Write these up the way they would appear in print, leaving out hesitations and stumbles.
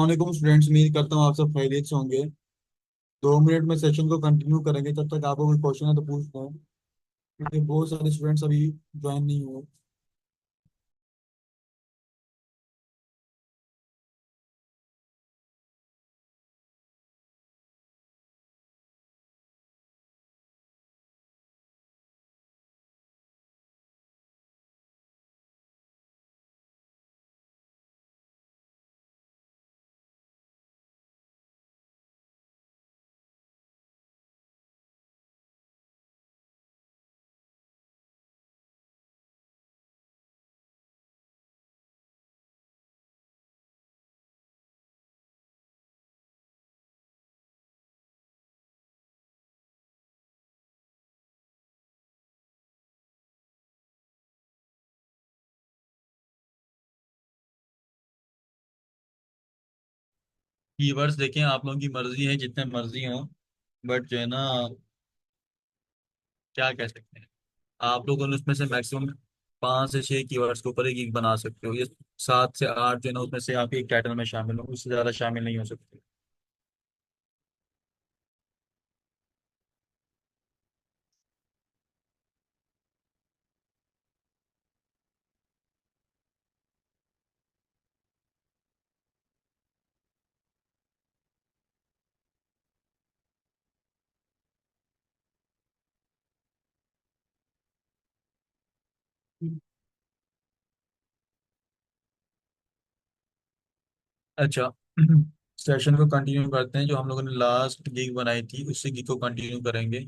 वालेकुम स्टूडेंट्स, उम्मीद करता हूँ आप सब खैरियत से होंगे। 2 मिनट में सेशन को कंटिन्यू करेंगे। तब तक आपको कोई क्वेश्चन है तो पूछ लें, क्योंकि बहुत सारे स्टूडेंट्स अभी ज्वाइन नहीं हुए। कीवर्ड्स देखें, आप लोगों की मर्जी है, जितने मर्जी हो। बट जो है ना, क्या कह सकते हैं, आप लोगों ने उसमें से मैक्सिमम 5 से 6 कीवर्ड्स के ऊपर एक गिग बना सकते हो। ये 7 से 8 जो है ना, उसमें से आप एक टाइटल में शामिल हो, उससे ज्यादा शामिल नहीं हो सकते। अच्छा। सेशन को कंटिन्यू करते हैं। जो हम लोगों ने लास्ट गिग बनाई थी, उसी गिग को कंटिन्यू करेंगे।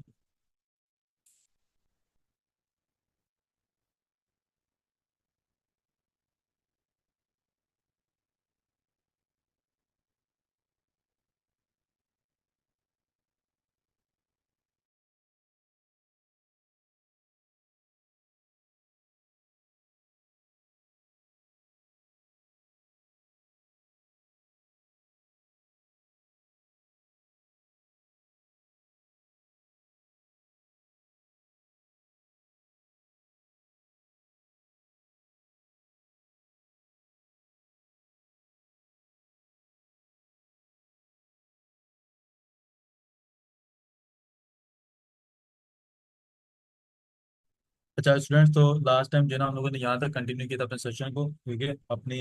अच्छा स्टूडेंट्स, तो लास्ट टाइम जो है ना, हम लोगों ने यहाँ तक कंटिन्यू किया था अपने सेशन को। ठीक है, अपनी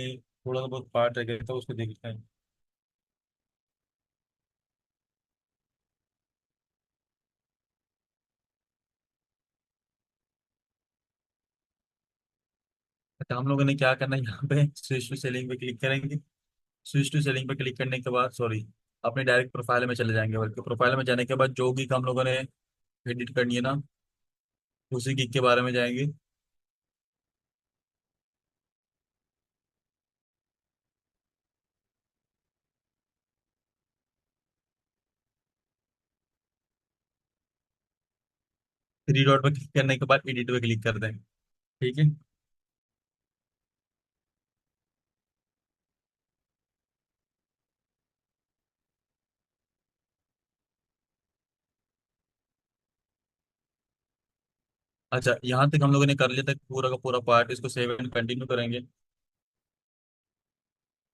थोड़ा सा बहुत पार्ट रह गया था, उसको देखते हैं। अच्छा, हम लोगों ने क्या करना है, यहाँ पे स्विच टू सेलिंग पे क्लिक करेंगे। स्विच टू सेलिंग पे क्लिक करने के बाद, सॉरी, अपने डायरेक्ट प्रोफाइल में चले जाएंगे। बल्कि प्रोफाइल में जाने के बाद जो गिग हम लोगों ने एडिट करनी है ना, उसी गिग के बारे में जाएंगे। थ्री डॉट पे क्लिक करने के बाद एडिट पे क्लिक कर देंगे। ठीक है। अच्छा, यहाँ तक हम लोगों ने कर लिया था पूरा का पूरा पार्ट। इसको सेव एंड कंटिन्यू करेंगे।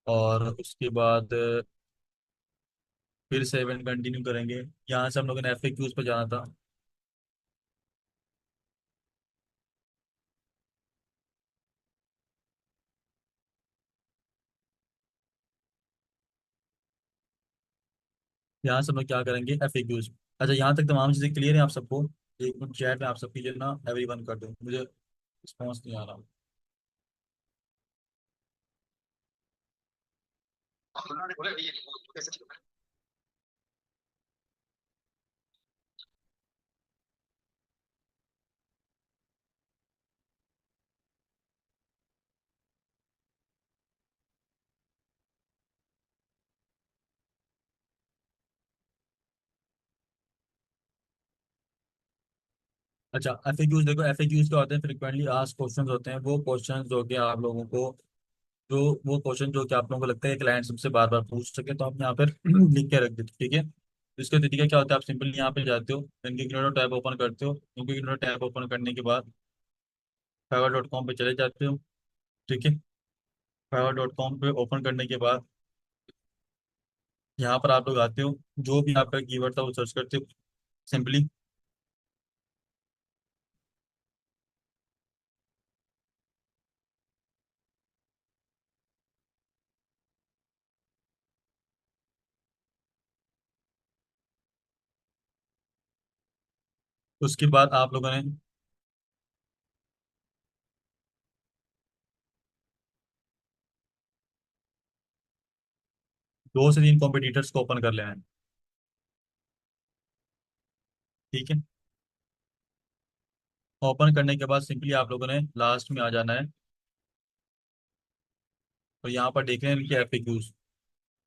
और उसके बाद फिर सेव एंड कंटिन्यू करेंगे। यहाँ से हम लोगों ने FAQs पे जाना था। यहाँ से हम लोग क्या करेंगे, FAQs। अच्छा, यहाँ तक तमाम चीज़ें क्लियर है आप सबको? एक मिनट, चैट में आप सबकी जो है ना एवरीवन कर दो, मुझे रिस्पॉन्स नहीं आ रहा। अच्छा, FAQs देखो। FAQs क्या होते हैं? फ्रिक्वेंटली आस्क्ड क्वेश्चंस होते हैं। वो क्वेश्चंस जो कि आप लोगों को, जो वो क्वेश्चन जो कि आप लोगों को लगता है क्लाइंट सबसे बार बार पूछ सके, तो आप यहाँ पर लिख के रख देते, ठीक है। तो इसका तरीका क्या होता है, आप सिंपली यहाँ पे जाते हो, इनकॉग्निटो टैब ओपन करते हो। इनकॉग्निटो टैब ओपन करने के बाद fiverr.com पे चले जाते हो। ठीक है। fiverr.com पे ओपन करने के बाद यहाँ पर आप लोग आते हो, जो भी आपका कीवर्ड था वो सर्च करते हो सिंपली। उसके बाद आप लोगों ने 2 से 3 कॉम्पिटिटर्स को ओपन कर लेना है। ठीक है। ओपन करने के बाद सिंपली आप लोगों ने लास्ट में आ जाना है और यहाँ पर देख रहे हैं इनके एफएक्यूज।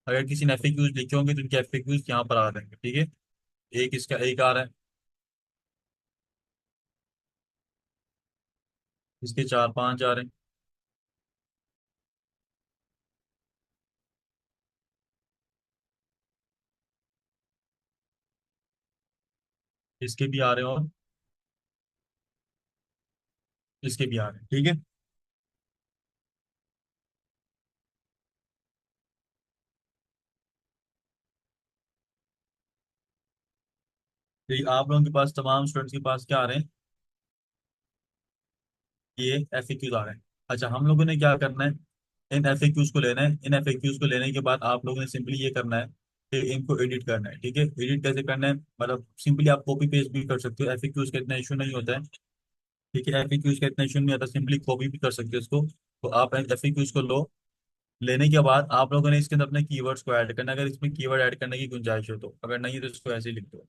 अगर किसी ने एफएक्यूज लिखे होंगे तो इनके एफएक्यूज यहाँ पर आ रहे हैं। ठीक है। एक इसका एक आ रहा है, इसके 4-5 आ रहे हैं, इसके भी आ रहे हैं और इसके भी आ रहे हैं। ठीक है। तो ये आप लोगों के पास, तमाम स्टूडेंट्स के पास क्या आ रहे हैं, ये एफएक्यूज आ रहे हैं। अच्छा, हम लोगों ने क्या करना है, इन एफएक्यूज को लेना है। इन एफएक्यूज को लेने के बाद आप लोगों ने सिंपली ये करना है कि इनको एडिट करना है। ठीक है। एडिट कैसे करना है, मतलब सिंपली आप कॉपी पेस्ट भी कर सकते हो, एफएक्यूज का इतना इशू नहीं होता है। ठीक है। एफएक्यूज का इतना इशू नहीं आता, सिंपली कॉपी भी कर सकते हो इसको। तो आप एफएक्यूज को लो, लेने के बाद आप लोगों ने इसके अंदर अपने कीवर्ड्स को ऐड करना है, अगर इसमें कीवर्ड ऐड करने की गुंजाइश हो तो। अगर नहीं है तो इसको ऐसे ही लिख दो।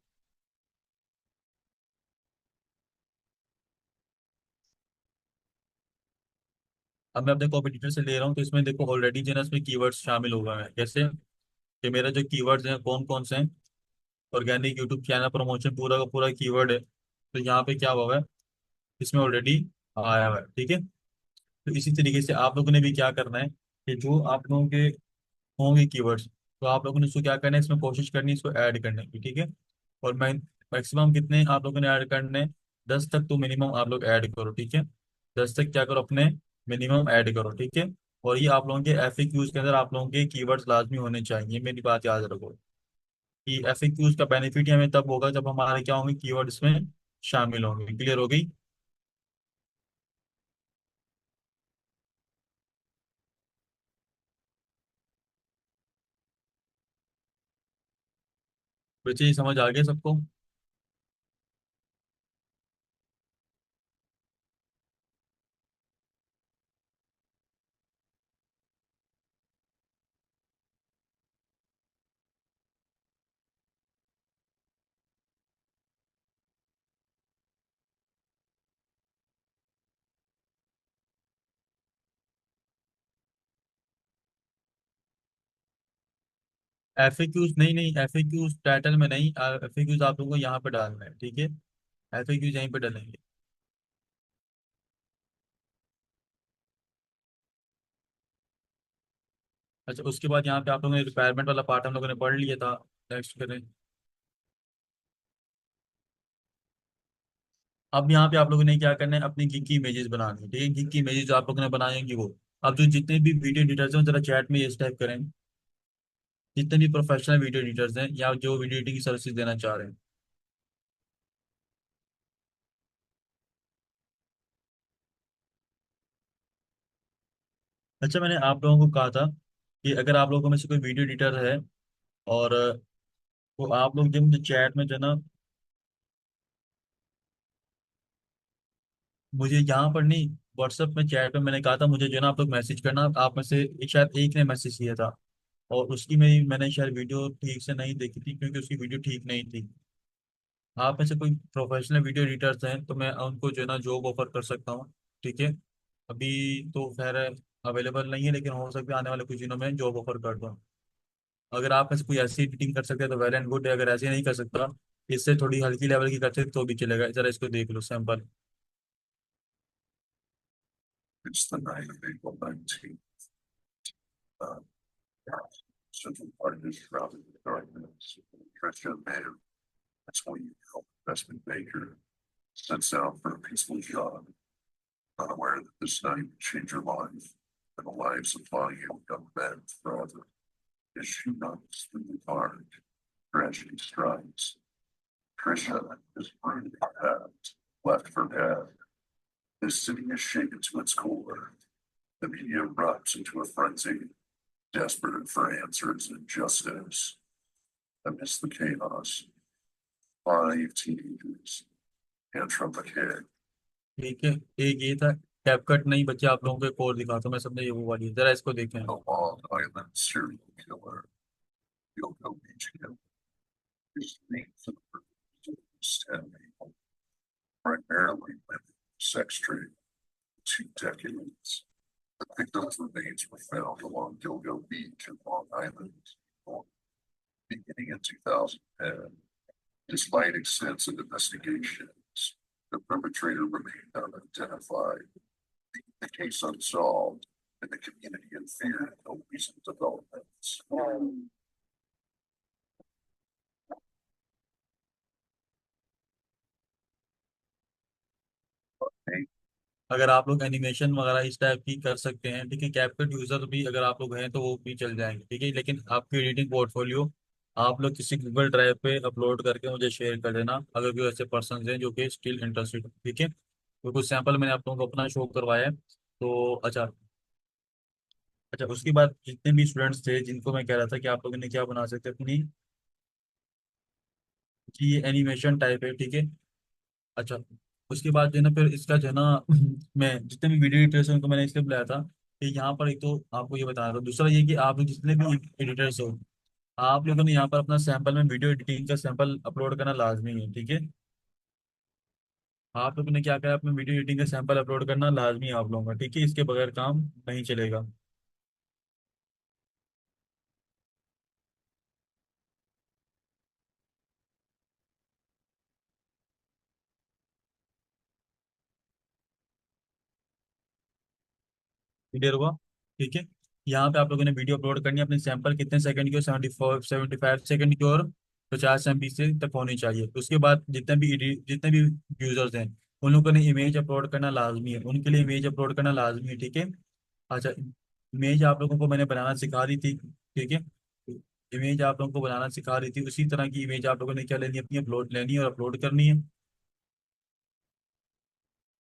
अब मैं अपने कॉम्पिटिटर से ले रहा हूँ तो इसमें देखो ऑलरेडी जो है ना इसमें कीवर्ड्स शामिल हो गए हैं। जैसे कि मेरा जो कीवर्ड्स हैं कौन कौन से हैं, ऑर्गेनिक यूट्यूब चैनल प्रमोशन, पूरा का पूरा कीवर्ड है। तो यहाँ पे क्या हुआ है, इसमें ऑलरेडी आया हुआ है। ठीक है। तो इसी तरीके से आप लोगों ने भी क्या करना है कि जो आप लोगों के होंगे कीवर्ड्स, तो आप लोगों ने इसको क्या करना है, इसमें कोशिश करनी है इसको ऐड करने की। ठीक है। और मैं मैक्सिमम कितने आप लोगों ने ऐड करने हैं, 10 तक तो मिनिमम आप लोग ऐड करो। ठीक है। 10 तक क्या करो, अपने मिनिमम ऐड करो। ठीक है। और ये आप लोगों के एफएक्यूज के अंदर आप लोगों के कीवर्ड्स लाजमी होने चाहिए, मेरी बात याद रखो। कि एफएक्यूज का बेनिफिट ही हमें तब होगा जब हमारे क्या होंगे, कीवर्ड इसमें शामिल होंगे। क्लियर हो गई। बच्चे ये समझ आ गया सबको। एफएक्यूज नहीं नहीं, एफएक्यूज टाइटल में नहीं, एफएक्यूज आप लोगों को यहाँ पे डालना है। ठीक है। एफएक्यूज यहीं पे डालेंगे। अच्छा, उसके बाद यहाँ पे आप लोगों ने रिक्वायरमेंट वाला पार्ट हम लोगों ने पढ़ लिया था। नेक्स्ट करें। अब यहाँ पे आप लोगों ने क्या करना है, अपनी गिग की इमेजेस बनानी है। ठीक है। गिग की इमेजेस जो आप लोगों ने बनाएंगी वो, अब जो जितने भी वीडियो एडिटर्स हैं जरा चैट में ये टाइप करें, जितने भी प्रोफेशनल वीडियो एडिटर्स हैं या जो वीडियो एडिटिंग की सर्विसेज देना चाह रहे हैं। अच्छा, मैंने आप लोगों को कहा था कि अगर आप लोगों में से कोई वीडियो एडिटर है और वो आप लोग जब मुझे चैट में जो है ना, मुझे यहाँ पर नहीं, व्हाट्सएप में चैट में मैंने कहा था मुझे जो है ना आप लोग मैसेज करना। आप में से शायद एक ने मैसेज किया था और उसकी मेरी मैंने शायद वीडियो ठीक से नहीं देखी थी क्योंकि उसकी वीडियो ठीक नहीं थी। आप में से कोई प्रोफेशनल वीडियो एडिटर्स हैं तो मैं उनको जो है ना जॉब ऑफर कर सकता हूँ। ठीक है। अभी तो खैर अवेलेबल नहीं है, लेकिन हो सकता है आने वाले कुछ दिनों में जॉब ऑफर कर दूँ। अगर आप में से कोई ऐसी एडिटिंग कर सकते हैं तो वेल एंड गुड है, अगर ऐसे नहीं कर सकता, इससे थोड़ी हल्की लेवल की करते तो भी चलेगा। जरा इसको देख लो sample. It's the night of April 19th. Uh, Central Park is crowded with darkness. Trisha Mayer, that's when you help investment banker sets out for a peaceful job, unaware that this night will change your life and the lives of Bonnie and young men forever. as she runs through the park, crashing strides. Trisha is running path, left for dead. The city is shaken to its core. The media erupts into a frenzy, desperate for answers and justice. Amidst the chaos, 5 teenagers and from a kid. ठीक है, एक ये था। CapCut नहीं बच्चे, आप लोगों को एक और दिखाता हूँ, मैं समझे ये वो वाली है। जरा इसको देखें। A Long Island serial killer, Yoko Beachhead, is named for the purpose of 10 people, primarily women, sex trade, 2 decades. The victims' remains were found along Gilgo Beach in Long Island, beginning in 2010. Despite extensive investigations, the perpetrator remained unidentified, leaving the case unsolved and the community in fear of recent developments. अगर आप लोग animation वगैरह इस type की कर सकते हैं, ठीक है, कैपकट यूजर भी अगर आप लोग हैं तो वो भी चल जाएंगे, ठीक है। लेकिन आपकी एडिटिंग पोर्टफोलियो आप लोग किसी गूगल ड्राइव पे अपलोड करके मुझे शेयर कर देना, अगर कोई ऐसे पर्सन हैं जो कि स्टिल इंटरेस्टेड, ठीक है। तो कुछ सैंपल मैंने आप लोगों को अपना शो करवाया है। तो अच्छा, अच्छा उसके बाद जितने भी स्टूडेंट्स थे जिनको मैं कह रहा था कि आप लोगों ने क्या बना सकते हैं अपनी, कि ये एनिमेशन टाइप है, ठीक है। अच्छा, उसके बाद जो है ना फिर इसका जो है ना मैं जितने भी वीडियो एडिटर्स हैं उनको मैंने इसलिए बुलाया था कि यहाँ पर एक तो आपको ये बता रहा था, दूसरा ये कि आप लोग जितने भी एडिटर्स हो, आप लोगों ने यहाँ पर अपना सैंपल में वीडियो एडिटिंग का सैंपल अपलोड करना लाजमी है, ठीक है। आप लोगों ने क्या कहा, अपने वीडियो एडिटिंग का सैंपल अपलोड करना लाजमी है आप लोगों का, ठीक है। इसके बगैर काम नहीं चलेगा। क्लियर हुआ, ठीक है। यहाँ पे आप लोगों ने वीडियो अपलोड करनी है अपने सैंपल, कितने सेकंड की हो, 75 सेकंड की, और 50 MB से तक होनी चाहिए। उसके बाद जितने भी यूजर्स हैं उन लोगों ने इमेज अपलोड करना लाजमी है, उनके लिए इमेज अपलोड करना लाजमी है, ठीक है। अच्छा, इमेज आप लोगों को मैंने बनाना सिखा दी थी, ठीक है। इमेज आप लोगों को बनाना सिखा रही थी, उसी तरह की इमेज आप लोगों ने क्या लेनी है, अपनी अपलोड लेनी है और अपलोड करनी है।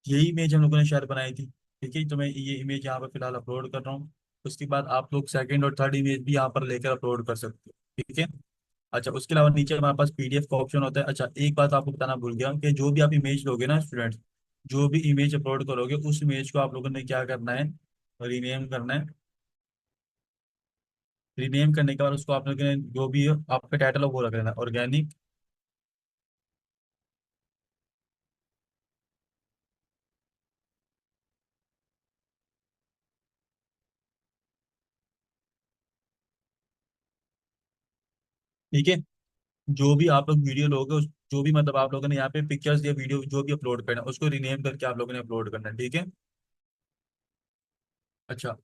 यही इमेज हम लोगों ने शायद बनाई थी, ठीक है। तो मैं ये इमेज यहाँ पर फिलहाल अपलोड कर रहा हूँ। उसके बाद आप लोग सेकंड और थर्ड इमेज भी यहाँ पर लेकर अपलोड कर सकते हो, ठीक है। अच्छा, उसके अलावा नीचे हमारे पास पीडीएफ का ऑप्शन होता है। अच्छा, एक बात आपको बताना भूल गया कि जो भी आप इमेज लोगे ना स्टूडेंट्स, जो भी इमेज अपलोड करोगे उस इमेज को आप लोगों ने क्या करना है, रीनेम करना है। रीनेम करने के बाद उसको आप लोगों ने जो भी आपका टाइटल है वो रख लेना, ऑर्गेनिक। ठीक है, जो भी आप लोग वीडियो लोगे जो भी मतलब आप लोगों ने यहाँ पे पिक्चर्स या वीडियो जो भी अपलोड करना है उसको रीनेम करके आप लोगों ने अपलोड करना है, ठीक है। अच्छा,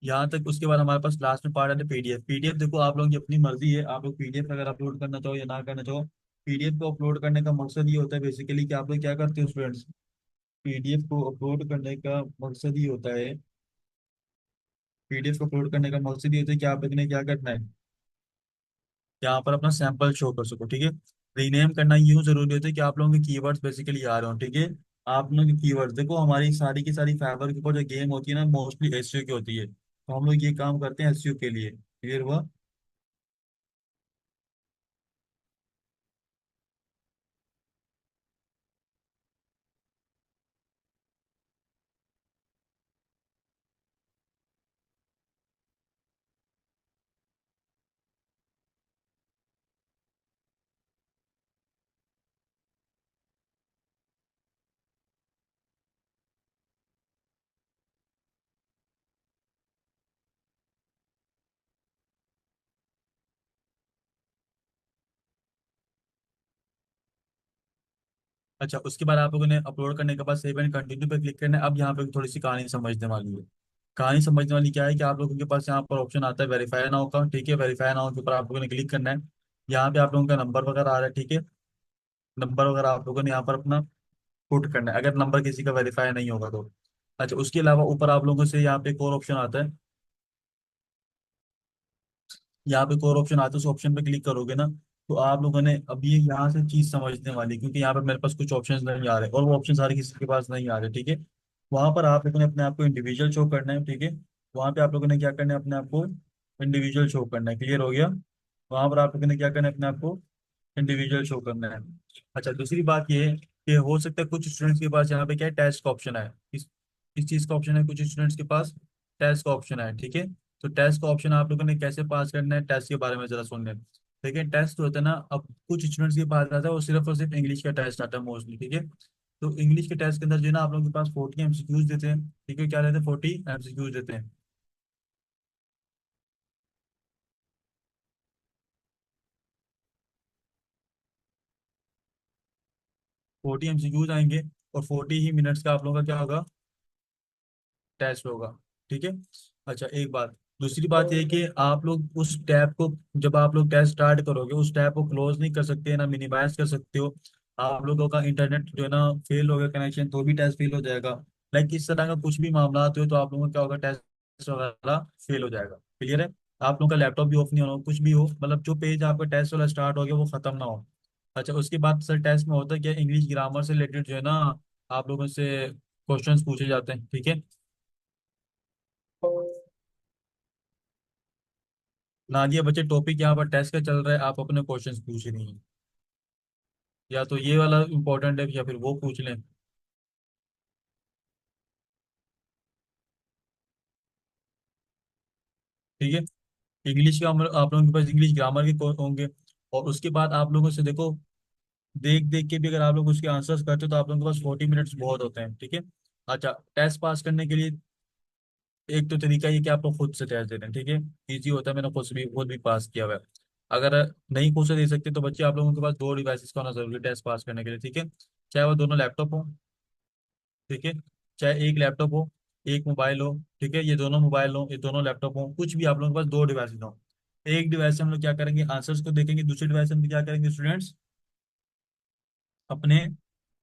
यहाँ तक। उसके बाद हमारे पास लास्ट में पार्ट है पीडीएफ। पीडीएफ देखो आप लोगों की अपनी मर्जी है, आप लोग पीडीएफ अगर अपलोड करना चाहो या ना करना चाहो। पीडीएफ को अपलोड करने का मकसद ये होता है बेसिकली कि आप लोग क्या करते हो स्टूडेंट्स, पीडीएफ को अपलोड करने का मकसद ये होता है, पीडीएफ को अपलोड करने का मकसद ये होता है कि आप लोगों ने क्या करना है, यहाँ पर अपना सैंपल शो कर सको, ठीक है। रीनेम करना यूं जरूरी होता है कि आप लोगों के कीवर्ड्स बेसिकली आ रहे हो, ठीक है। आप लोगों के कीवर्ड्स देखो, हमारी सारी की सारी फाइबर के ऊपर जो गेम होती है ना मोस्टली एसईओ की होती है, तो हम लोग ये काम करते हैं एसईओ के लिए। क्लियर हुआ। अच्छा, उसके बाद आप लोगों ने अपलोड करने के बाद सेव एंड कंटिन्यू पे क्लिक करना है। अब यहाँ पे थोड़ी सी कहानी समझने वाली है। कहानी समझने वाली क्या है कि आप लोगों के पास यहाँ पर ऑप्शन आता है वेरीफाई नाउ का, ठीक है। वेरीफाई नाउ के ऊपर आप लोगों ने क्लिक करना है। यहाँ पे आप लोगों का नंबर वगैरह आ रहा है, ठीक है। नंबर वगैरह आप लोगों ने यहाँ पर अपना पुट करना है, अगर नंबर किसी का वेरीफाई नहीं होगा तो। अच्छा, उसके अलावा ऊपर आप लोगों से यहाँ पे एक और ऑप्शन आता है, यहाँ पे कोर ऑप्शन आता है, उस ऑप्शन पे क्लिक करोगे ना, तो आप लोगों ने अब ये यहाँ से चीज समझने वाली, क्योंकि यहाँ पे मेरे पास कुछ ऑप्शंस नहीं आ रहे और वो ऑप्शन सारे किसी के पास नहीं आ रहे, ठीक है। वहां पर आप लोगों ने अपने आप को इंडिविजुअल शो करना है, ठीक है। वहां पे आप लोगों ने क्या करना है, अपने आप को इंडिविजुअल शो करना है, क्लियर हो गया। वहां पर आप लोगों ने क्या करना है, अपने आप को इंडिविजुअल शो करना है। अच्छा, दूसरी बात ये है कि हो सकता है कुछ स्टूडेंट्स के पास यहाँ पे क्या है, टेस्ट का ऑप्शन है, इस चीज का ऑप्शन है कुछ स्टूडेंट्स के पास, टेस्ट का ऑप्शन है, ठीक है। तो टेस्ट का ऑप्शन आप लोगों ने कैसे पास करना है, टेस्ट के बारे में जरा सुन लें। देखिए टेस्ट होता है ना, अब कुछ स्टूडेंट्स के पास आता है वो सिर्फ और सिर्फ इंग्लिश का टेस्ट आता है मोस्टली, ठीक है। तो इंग्लिश के टेस्ट के अंदर जो है ना, आप लोगों के पास 40 एमसीक्यूज देते हैं, ठीक है, क्या रहते हैं, 40 एमसीक्यूज देते हैं। 40 एमसीक्यूज आएंगे और 40 ही मिनट्स का आप लोगों का क्या होगा, टेस्ट होगा, ठीक है। अच्छा एक बात, दूसरी बात ये है कि आप लोग उस टैब को, जब आप लोग टेस्ट स्टार्ट करोगे उस टैब को क्लोज नहीं कर सकते, ना मिनिमाइज कर सकते हो। आप लोगों का इंटरनेट जो है ना फेल हो गया कनेक्शन, तो भी टेस्ट फेल हो जाएगा। लाइक इस तरह का कुछ भी मामला हो तो आप लोगों का क्या होगा, टेस्ट वगैरह फेल हो जाएगा, क्लियर है। आप लोगों का लैपटॉप भी ऑफ नहीं होना, कुछ भी हो, मतलब जो पेज आपका टेस्ट वाला स्टार्ट हो गया वो खत्म ना हो। अच्छा उसके बाद सर टेस्ट में होता है क्या, इंग्लिश ग्रामर से रिलेटेड जो है ना आप लोगों से क्वेश्चंस पूछे जाते हैं, ठीक है। नादिया बच्चे, टॉपिक यहाँ पर टेस्ट का चल रहा है, आप अपने क्वेश्चंस पूछ रही हैं, या तो ये वाला इम्पोर्टेंट है या फिर वो पूछ लें, ठीक है। इंग्लिश का आप लोगों के पास इंग्लिश ग्रामर के होंगे, और उसके बाद आप लोगों से देखो, देख देख के भी अगर आप लोग उसके आंसर्स करते हो तो आप लोगों के पास 40 मिनट्स बहुत होते हैं, ठीक है। अच्छा, टेस्ट पास करने के लिए एक तो तरीका ये कि आप लोग खुद से टेस्ट दे दें, ठीक है। ईजी होता है, मैंने खुद भी पास किया हुआ है। अगर नहीं खुद से दे सकते तो बच्चे आप लोगों के पास 2 डिवाइसेस का होना जरूरी है टेस्ट पास करने के लिए, ठीक है। चाहे वो दोनों लैपटॉप हो, ठीक है, चाहे एक लैपटॉप हो, एक मोबाइल हो, ठीक है, ये दोनों मोबाइल हो, ये दोनों लैपटॉप हो, कुछ भी आप लोगों के पास 2 डिवाइसेस हो। एक डिवाइस से हम लोग क्या करेंगे, आंसर्स को देखेंगे, दूसरे डिवाइस से हम लोग क्या करेंगे स्टूडेंट्स, अपने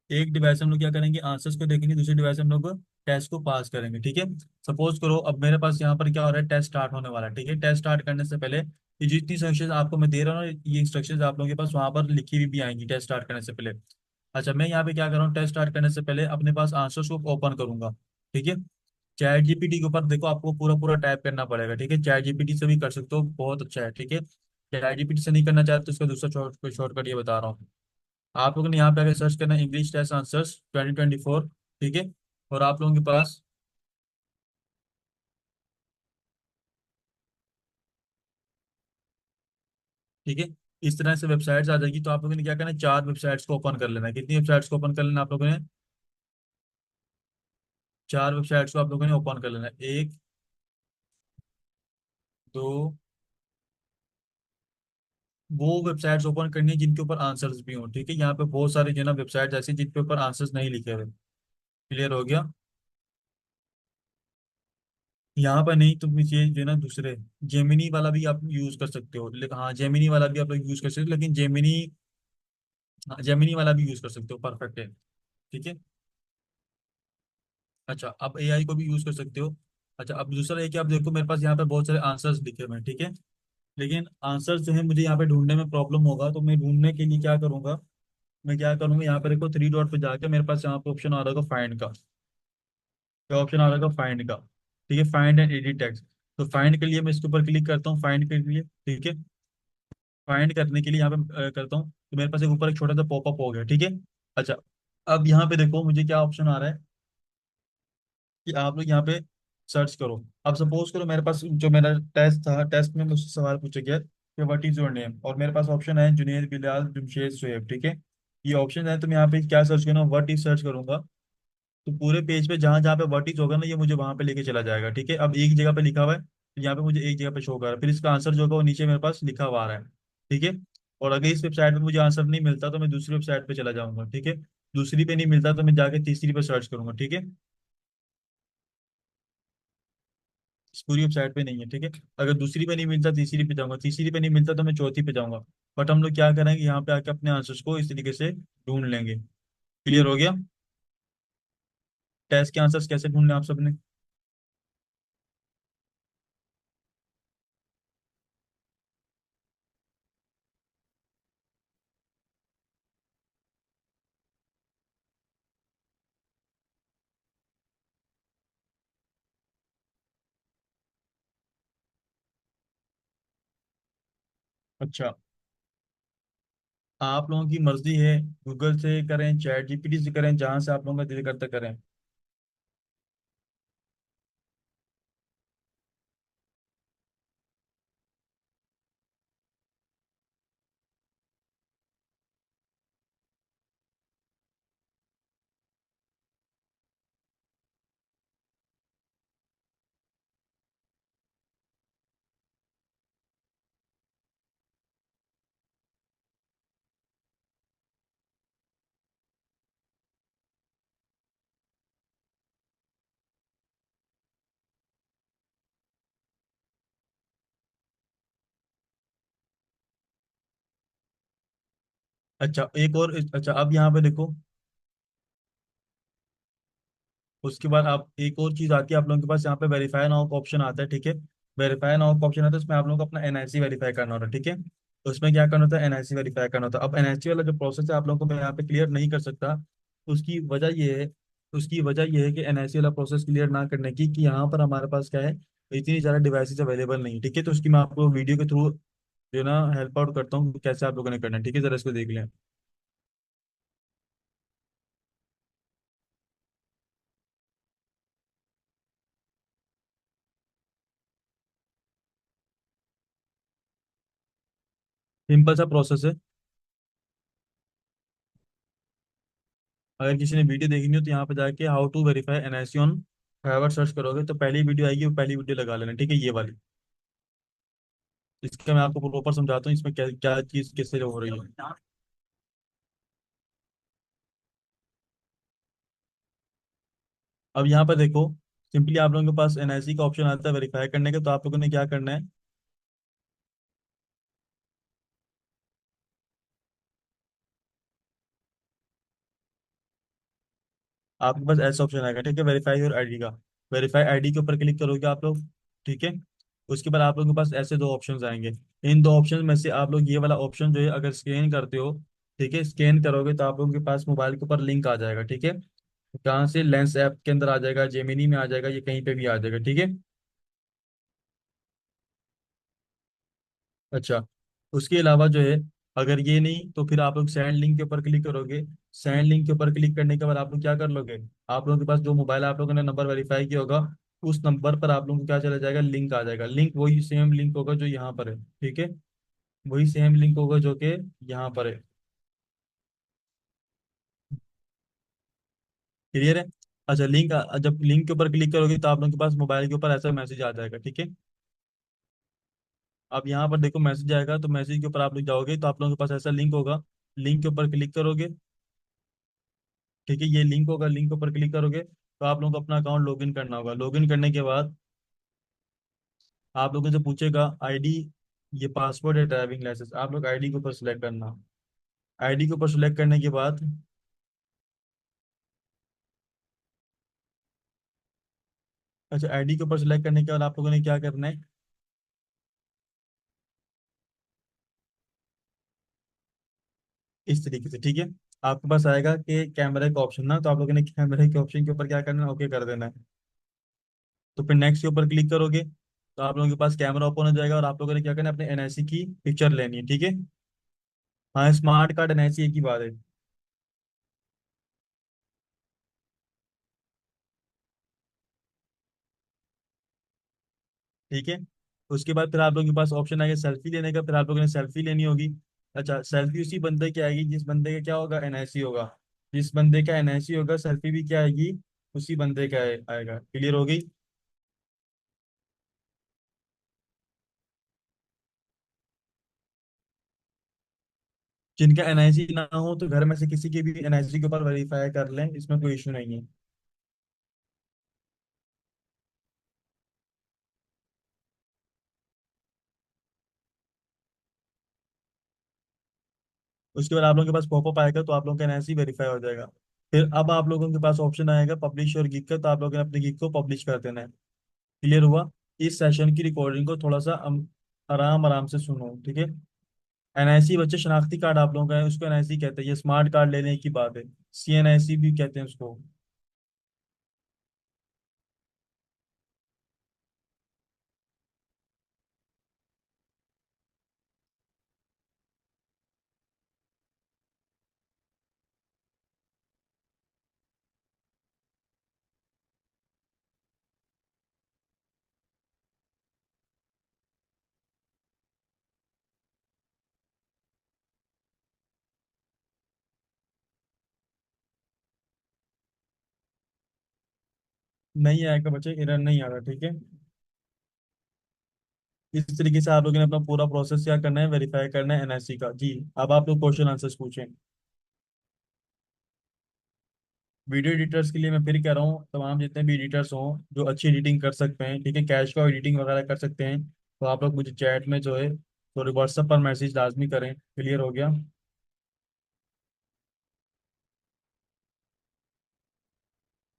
एक डिवाइस से हम लोग क्या करेंगे, आंसर्स को देखेंगे, दूसरे डिवाइस से हम लोग टेस्ट को पास करेंगे, ठीक है। सपोज करो अब मेरे पास यहाँ पर क्या हो रहा है, टेस्ट स्टार्ट होने वाला है, ठीक है। टेस्ट स्टार्ट करने से पहले ये जितनी इंस्ट्रक्शंस आपको मैं दे रहा हूँ ना, ये इंस्ट्रक्शंस आप लोगों के पास वहां पर लिखी हुई भी आएंगी टेस्ट स्टार्ट करने से पहले। अच्छा मैं यहाँ पे क्या कर रहा हूँ, टेस्ट स्टार्ट करने से पहले अपने पास आंसर्स को ओपन करूंगा, ठीक है। चैट जीपीटी के ऊपर देखो आपको पूरा पूरा टाइप करना पड़ेगा, ठीक है। चैट जीपीटी से भी कर सकते हो, बहुत अच्छा है, ठीक है। चैट जीपीटी से नहीं करना चाहते तो उसका दूसरा शॉर्टकट ये बता रहा हूँ। आप लोगों ने यहाँ पे आगे सर्च करना है इंग्लिश टेस्ट आंसर्स 2024, ठीक है। और आप लोगों के पास, ठीक है, इस तरह से वेबसाइट्स आ जाएगी। तो आप लोगों ने क्या करना है, 4 वेबसाइट्स को ओपन कर लेना है। कितनी वेबसाइट्स को ओपन कर लेना है आप लोगों ने, 4 वेबसाइट्स को आप लोगों ने ओपन कर लेना है, एक, दो, वो वेबसाइट्स ओपन करनी है जिनके ऊपर आंसर्स भी हों, ठीक है। यहाँ पे बहुत सारे जो है ना वेबसाइट ऐसी जिनके ऊपर आंसर्स नहीं लिखे हुए, क्लियर हो गया। यहाँ पर नहीं, तुम ये जो है ना दूसरे जेमिनी वाला भी आप यूज कर सकते हो, लेकिन हाँ जेमिनी वाला भी आप लोग यूज कर सकते हो, लेकिन जेमिनी, हाँ, जेमिनी वाला भी यूज कर सकते हो, परफेक्ट है, ठीक है। अच्छा अब एआई को भी यूज कर सकते हो। अच्छा अब दूसरा है कि आप देखो मेरे पास यहाँ पे बहुत सारे आंसर्स दिखे हुए हैं, ठीक है। लेकिन आंसर्स जो है मुझे यहाँ पे ढूंढने में प्रॉब्लम होगा, तो मैं ढूंढने के लिए क्या करूंगा, मैं क्या करूंगा, यहाँ पे देखो 3 डॉट पे जाके मेरे पास यहाँ पे ऑप्शन आ रहा होगा फाइंड का, क्या ऑप्शन आ रहा होगा, फाइंड का, ठीक है, फाइंड एंड एडिट टेक्स्ट। तो फाइंड के लिए मैं इसके ऊपर क्लिक करता हूँ, फाइंड के लिए, ठीक है। फाइंड करने के लिए यहाँ पे करता हूँ, तो मेरे पास एक ऊपर एक छोटा सा पॉपअप हो गया, ठीक है। अच्छा अब यहाँ पे देखो मुझे क्या ऑप्शन आ रहा है कि आप लोग यहाँ पे सर्च करो। अब सपोज करो मेरे पास जो मेरा टेस्ट था, टेस्ट में मुझसे सवाल पूछा गया कि व्हाट इज योर नेम, और मेरे पास ऑप्शन है जुनेद बिलाल जमशेद शुएब, ठीक है। ये ऑप्शन है, तो मैं यहाँ पे क्या सर्च करूँगा, व्हाट इज सर्च करूंगा, तो पूरे पेज पे जहां जहां पे व्हाट इज होगा ना, ये मुझे वहां पे लेके चला जाएगा, ठीक है। अब एक जगह पे लिखा हुआ है तो यहाँ पे मुझे एक जगह पे शो कर रहा है, फिर इसका आंसर जो होगा वो नीचे मेरे पास लिखा हुआ आ रहा है, ठीक है। और अगर इस वेबसाइट पे मुझे आंसर नहीं मिलता तो मैं दूसरी वेबसाइट पे चला जाऊंगा, ठीक है। दूसरी पे नहीं मिलता तो मैं जाके तीसरी पे सर्च करूंगा, ठीक है। इस पूरी वेबसाइट पे नहीं है, ठीक है। अगर दूसरी पे नहीं मिलता तीसरी पे जाऊंगा, तीसरी पे नहीं मिलता तो मैं चौथी पे जाऊंगा। बट हम लोग क्या करेंगे, यहाँ पे आके अपने आंसर्स को इस तरीके से ढूंढ लेंगे, क्लियर हो गया। टेस्ट के आंसर्स कैसे ढूंढने आप सबने, अच्छा, आप लोगों की मर्जी है, गूगल से करें, चैट जीपीटी से करें, जहां से आप लोगों का दिल करता करें। अच्छा, एक और, अच्छा अब यहाँ पे देखो, उसके बाद आप एक और चीज आती है आप लोगों के पास, यहाँ पे वेरीफाई नाउ का ऑप्शन आता है, ठीक है। वेरीफाई नाउ का ऑप्शन आता है, उसमें आप लोगों को अपना एनआईसी वेरीफाई करना होता है, ठीक है। तो उसमें क्या करना होता है, एनआईसी वेरीफाई करना होता है। अब एनआईसी वाला जो प्रोसेस है आप लोगों को मैं यहाँ पे क्लियर नहीं कर सकता। उसकी वजह ये है, उसकी वजह ये है कि एनआईसी वाला प्रोसेस क्लियर ना करने की, कि यहाँ पर हमारे पास क्या है, इतनी ज़्यादा डिवाइसेस अवेलेबल नहीं, ठीक है। तो उसकी मैं आपको वीडियो के थ्रू जो है ना हेल्प आउट करता हूँ कि कैसे आप लोगों ने करना है, ठीक है। जरा इसको देख लें। सिंपल सा प्रोसेस है। अगर किसी ने वीडियो देखनी हो तो यहाँ पे जाके how to verify NIC on Fiverr search करोगे तो पहली वीडियो आएगी, वो पहली वीडियो लगा लेना, ठीक है, ये वाली। इसका मैं आपको प्रॉपर समझाता हूँ इसमें क्या क्या चीज़ कैसे हो रही है। अब यहाँ पर देखो, सिंपली आप लोगों के पास एनआईसी का ऑप्शन आता है वेरीफाई करने का, तो आप लोगों ने क्या करना है, आपके पास ऐसा ऑप्शन आएगा, ठीक है, वेरीफाई योर आईडी का। वेरीफाई आईडी के ऊपर क्लिक करोगे आप लोग, ठीक है। उसके बाद आप लोगों के पास ऐसे दो ऑप्शंस आएंगे। इन दो ऑप्शन में से आप लोग ये वाला ऑप्शन जो है अगर स्कैन करते हो, ठीक है, स्कैन करोगे तो आप लोगों के पास मोबाइल के ऊपर लिंक आ जाएगा, ठीक है। कहाँ से, लेंस ऐप के अंदर आ जाएगा, जेमिनी में आ जाएगा, ये कहीं पे भी आ जाएगा, ठीक है। अच्छा, उसके अलावा जो है, अगर ये नहीं तो फिर आप लोग सेंड लिंक के ऊपर क्लिक करोगे। सेंड लिंक के ऊपर क्लिक करने के बाद आप लोग क्या कर लोगे, आप लोगों के पास जो मोबाइल आप लोगों ने नंबर वेरीफाई किया होगा, उस नंबर पर आप लोगों को क्या चला जाएगा, लिंक आ जाएगा। लिंक वही सेम लिंक होगा जो यहाँ पर है, ठीक है। वही सेम लिंक होगा जो कि यहाँ पर है। क्लियर है। अच्छा, लिंक, जब लिंक के ऊपर क्लिक करोगे तो आप लोगों के पास मोबाइल के ऊपर ऐसा मैसेज आ जाएगा, ठीक है। अब यहाँ पर देखो मैसेज आएगा, तो मैसेज के ऊपर आप लोग जाओगे तो आप लोगों के पास ऐसा लिंक होगा। लिंक के ऊपर क्लिक करोगे, ठीक है, ये लिंक होगा, लिंक के ऊपर क्लिक करोगे तो आप लोगों को अपना अकाउंट लॉगिन करना होगा। लॉगिन करने के बाद आप लोगों से पूछेगा आईडी, ये पासवर्ड है, ड्राइविंग लाइसेंस, आप लोग आईडी के ऊपर सिलेक्ट करना। आईडी के ऊपर सिलेक्ट करने के बाद, अच्छा, आईडी के ऊपर सिलेक्ट करने के बाद आप लोगों ने क्या करना है, इस तरीके से, ठीक है। आपके पास आएगा कि कैमरे का ऑप्शन ना, तो आप लोगों ने कैमरे के ऑप्शन के ऊपर क्या करना है, ओके कर देना है। तो फिर नेक्स्ट के ऊपर क्लिक करोगे तो आप लोगों के पास कैमरा ओपन हो जाएगा और आप लोगों ने क्या करना है, अपने एनआईसी की पिक्चर लेनी है, ठीक है। हाँ, स्मार्ट कार्ड एनआईसी एक ही बात है, ठीक है। उसके बाद फिर आप लोगों के पास ऑप्शन आएगा सेल्फी लेने का, फिर आप लोगों ने सेल्फी लेनी होगी। अच्छा, सेल्फी उसी बंदे की आएगी जिस बंदे का क्या होगा, एनआईसी होगा। जिस बंदे का एनआईसी होगा सेल्फी भी क्या आएगी, उसी बंदे का आएगा। क्लियर हो गई। जिनका एनआईसी ना हो तो घर में से किसी के भी एनआईसी के ऊपर वेरीफाई कर लें, इसमें कोई इशू नहीं है। उसके बाद आप लोगों के पास पॉपअप आएगा तो आप लोगों का एनआईसी वेरीफाई हो जाएगा। फिर अब आप लोगों के पास ऑप्शन आएगा पब्लिश और गिग का, तो आप लोगों ने अपने गिग को पब्लिश कर देना है। क्लियर हुआ। इस सेशन की रिकॉर्डिंग को थोड़ा सा आराम आराम से सुनो, ठीक है। एनआईसी बच्चे शनाख्ती कार्ड आप लोगों का है, उसको एनआईसी कहते हैं, ये स्मार्ट कार्ड लेने की बात है। सीएनआईसी भी कहते हैं उसको। नहीं आएगा बच्चे, एरर नहीं आ रहा, ठीक है। इस तरीके से आप लोगों ने अपना पूरा प्रोसेस क्या करना है, वेरीफाई करना है एनआईसी का जी। अब आप लोग क्वेश्चन आंसर्स पूछें। वीडियो एडिटर्स के लिए मैं फिर कह रहा हूँ, तमाम जितने भी एडिटर्स हों जो अच्छी एडिटिंग कर सकते हैं, ठीक है, कैश का एडिटिंग वगैरह कर सकते हैं, तो आप लोग मुझे चैट में जो है तो व्हाट्सएप पर मैसेज लाजमी करें। क्लियर हो गया।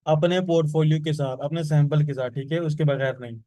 अपने पोर्टफोलियो के साथ, अपने सैंपल के साथ, ठीक है, उसके बगैर नहीं।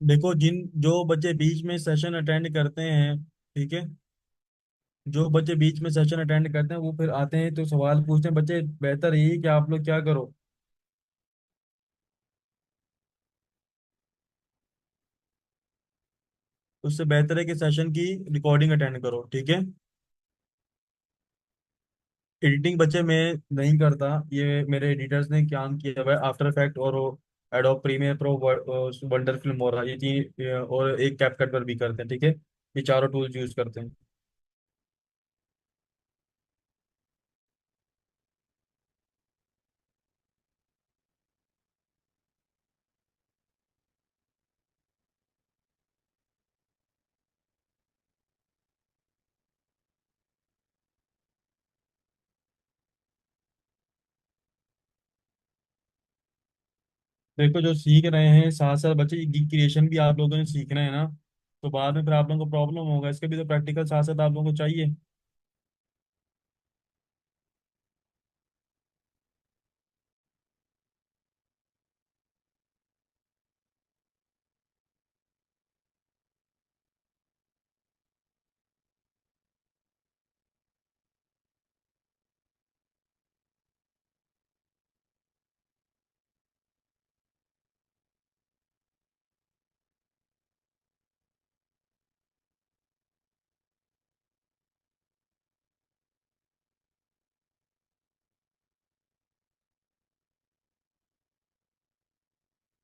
देखो, जिन जो बच्चे बीच में सेशन अटेंड करते हैं, ठीक है, जो बच्चे बीच में सेशन अटेंड करते हैं वो फिर आते हैं तो सवाल पूछते हैं, बच्चे बेहतर यही कि आप लोग क्या करो, उससे बेहतर है कि सेशन की रिकॉर्डिंग अटेंड करो, ठीक है। एडिटिंग बच्चे मैं नहीं करता, ये मेरे एडिटर्स ने काम किया हुआ है, आफ्टर इफेक्ट और Adobe Premiere Pro, wonder film और ये तीन, और एक कैपकट पर भी करते हैं, ठीक है। ये चारों टूल्स यूज करते हैं। देखो, जो सीख रहे हैं साथ साथ बच्चे, गिग क्रिएशन भी आप लोगों ने सीखना है ना, तो बाद में फिर आप लोगों को प्रॉब्लम होगा, इसके भी तो प्रैक्टिकल साथ साथ आप लोगों को चाहिए।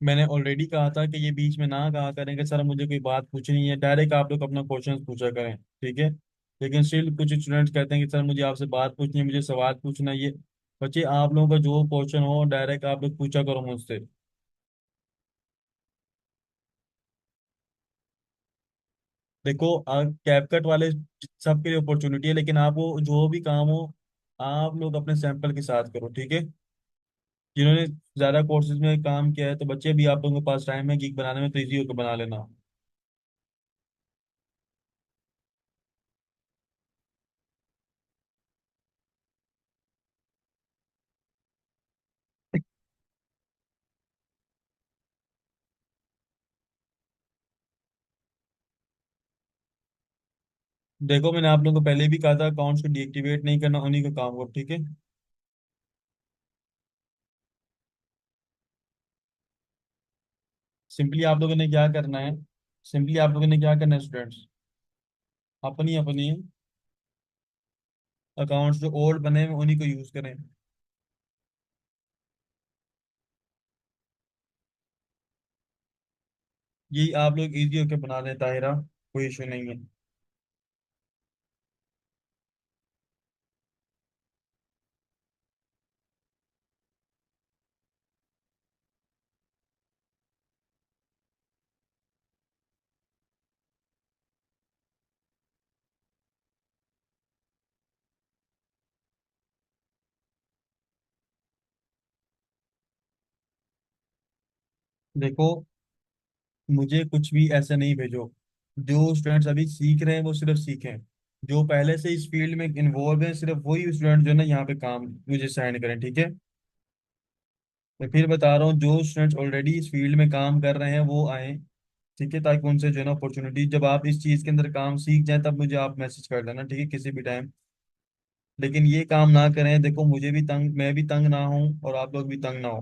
मैंने ऑलरेडी कहा था कि ये बीच में ना कहा करें कि सर मुझे कोई बात पूछनी है, डायरेक्ट आप लोग अपना क्वेश्चन पूछा करें, ठीक है। लेकिन स्टिल कुछ स्टूडेंट्स कहते हैं कि सर मुझे आपसे बात पूछनी है, मुझे सवाल पूछना है, ये बच्चे आप लोगों का जो क्वेश्चन हो डायरेक्ट आप लोग पूछा करो मुझसे। देखो, कैपकट वाले सबके लिए अपॉर्चुनिटी है, लेकिन आप वो जो भी काम हो आप लोग अपने सैंपल के साथ करो, ठीक है। जिन्होंने ज्यादा कोर्सेज में काम किया है तो बच्चे भी आप लोगों के पास टाइम है गिग बनाने में, तो इजी होकर बना लेना। देखो, मैंने आप लोगों को पहले भी कहा था अकाउंट्स को डीएक्टिवेट नहीं करना, उन्हीं का काम करो, ठीक है। सिंपली आप लोगों ने क्या करना है, सिंपली आप लोगों ने क्या करना है स्टूडेंट्स, अपनी अपनी अकाउंट्स जो ओल्ड बने हैं उन्हीं को यूज करें। यही आप लोग इजी होकर बना लें ताहिरा, कोई इशू नहीं है। देखो, मुझे कुछ भी ऐसे नहीं भेजो, जो स्टूडेंट्स अभी सीख रहे हैं वो सिर्फ सीखें, जो पहले से इस फील्ड में इन्वॉल्व हैं सिर्फ वही स्टूडेंट जो है ना यहाँ पे काम मुझे साइन करें, ठीक है। मैं फिर बता रहा हूँ, जो स्टूडेंट्स ऑलरेडी इस फील्ड में काम कर रहे हैं वो आए, ठीक है, ताकि उनसे जो है ना अपॉर्चुनिटी, जब आप इस चीज़ के अंदर काम सीख जाए तब मुझे आप मैसेज कर देना, ठीक है, किसी भी टाइम। लेकिन ये काम ना करें, देखो मुझे भी तंग, मैं भी तंग ना हूँ और आप लोग भी तंग ना हो।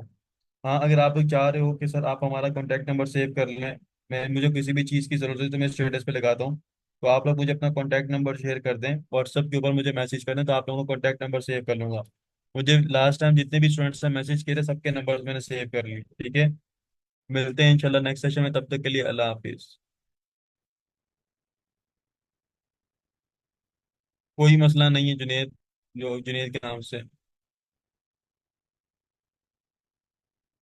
हाँ, अगर आप लोग चाह रहे हो कि सर आप हमारा कॉन्टैक्ट नंबर सेव कर लें, मैं मुझे किसी भी चीज़ की ज़रूरत है तो मैं स्टेटस पे लगाता हूँ, तो आप लोग मुझे अपना कॉन्टैक्ट नंबर शेयर कर दें, व्हाट्सअप के ऊपर मुझे मैसेज कर दें, तो आप लोगों को कॉन्टैक्ट नंबर सेव कर लूंगा। मुझे लास्ट टाइम जितने भी स्टूडेंट्स ने मैसेज किए थे सबके नंबर मैंने सेव कर लिए, ठीक है। मिलते हैं इंशाल्लाह नेक्स्ट सेशन में, तब तक के लिए अल्लाह हाफिज़। कोई मसला नहीं है जुनेद, जो जुनेद के नाम से।